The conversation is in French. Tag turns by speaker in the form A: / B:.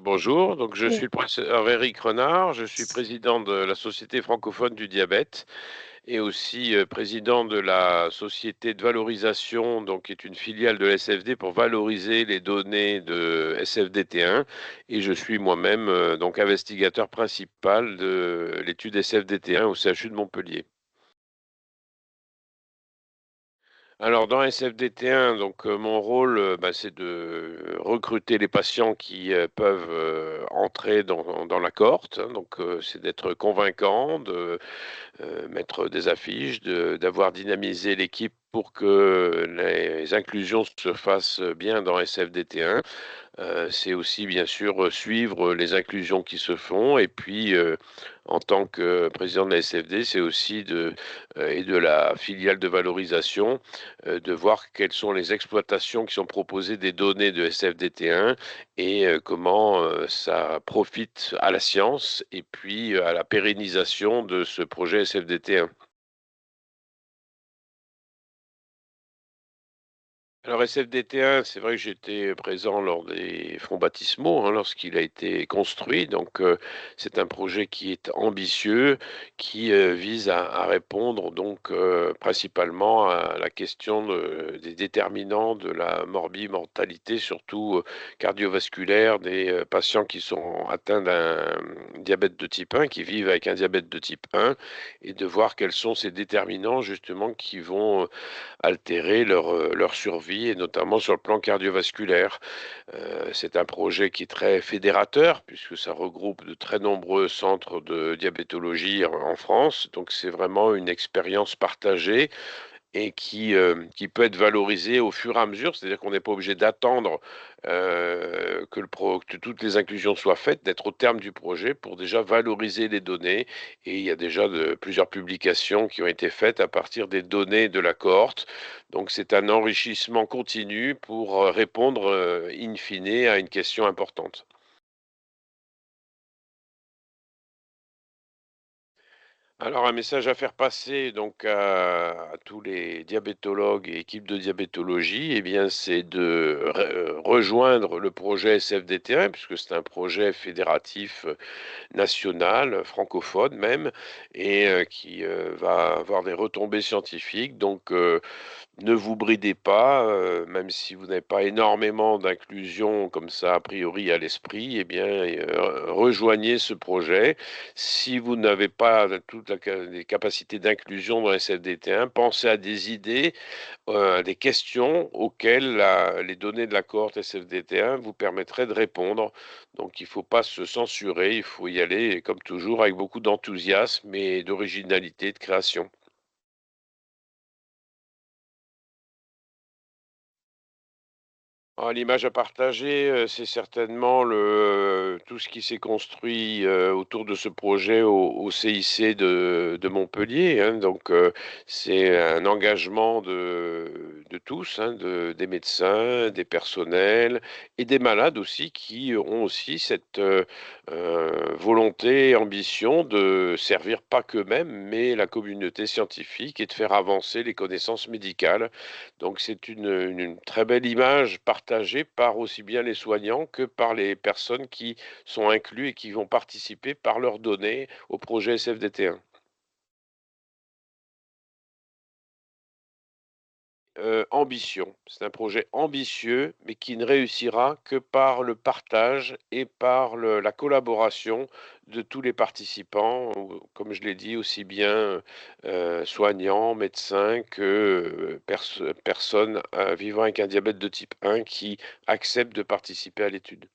A: Bonjour, donc je suis
B: Oui.
A: le professeur Éric Renard, je suis président de la Société francophone du diabète et aussi président de la Société de valorisation, donc qui est une filiale de l'SFD pour valoriser les données de SFDT1 et je suis moi-même donc investigateur principal de l'étude SFDT1 au CHU de Montpellier. Alors dans SFDT1, donc mon rôle, c'est de recruter les patients qui peuvent entrer dans la cohorte, hein. Donc c'est d'être convaincant, de mettre des affiches, d'avoir dynamisé l'équipe pour que les inclusions se fassent bien dans SFDT1. C'est aussi bien sûr suivre les inclusions qui se font et puis en tant que président de la SFD, c'est aussi et de la filiale de valorisation de voir quelles sont les exploitations qui sont proposées des données de SFDT1 et comment ça profite à la science et puis à la pérennisation de ce projet SFDT1. Alors SFDT1, c'est vrai que j'étais présent lors des fonts baptismaux, hein, lorsqu'il a été construit. Donc c'est un projet qui est ambitieux, qui vise à répondre donc principalement à la question des déterminants de la morbimortalité, surtout cardiovasculaire, des patients qui sont atteints d'un diabète de type 1, qui vivent avec un diabète de type 1, et de voir quels sont ces déterminants justement qui vont altérer leur survie et notamment sur le plan cardiovasculaire. C'est un projet qui est très fédérateur puisque ça regroupe de très nombreux centres de diabétologie en France. Donc c'est vraiment une expérience partagée et qui peut être valorisé au fur et à mesure, c'est-à-dire qu'on n'est pas obligé d'attendre que toutes les inclusions soient faites, d'être au terme du projet pour déjà valoriser les données. Et il y a déjà plusieurs publications qui ont été faites à partir des données de la cohorte. Donc c'est un enrichissement continu pour répondre in fine à une question importante. Alors, un message à faire passer donc à tous les diabétologues et équipes de diabétologie, eh bien, c'est de rejoindre le projet SFDT1, puisque c'est un projet fédératif national, francophone même, et qui va avoir des retombées scientifiques. Donc, ne vous bridez pas, même si vous n'avez pas énormément d'inclusion comme ça a priori à l'esprit, eh bien, rejoignez ce projet. Si vous n'avez pas toutes les capacités d'inclusion dans SFDT1, pensez à des idées, à des questions auxquelles les données de la cohorte SFDT1 vous permettraient de répondre. Donc il ne faut pas se censurer, il faut y aller, comme toujours, avec beaucoup d'enthousiasme et d'originalité, de création. Ah, l'image à partager, c'est certainement tout ce qui s'est construit autour de ce projet au CIC de Montpellier, hein. Donc, c'est un engagement de tous, hein, des médecins, des personnels et des malades aussi, qui ont aussi cette volonté et ambition de servir pas qu'eux-mêmes, mais la communauté scientifique et de faire avancer les connaissances médicales. Donc c'est une très belle image partagée par aussi bien les soignants que par les personnes qui sont inclus et qui vont participer par leurs données au projet SFDT1. Ambition. C'est un projet ambitieux, mais qui ne réussira que par le partage et par la collaboration de tous les participants, comme je l'ai dit, aussi bien soignants, médecins que personnes vivant avec un diabète de type 1 qui acceptent de participer à l'étude.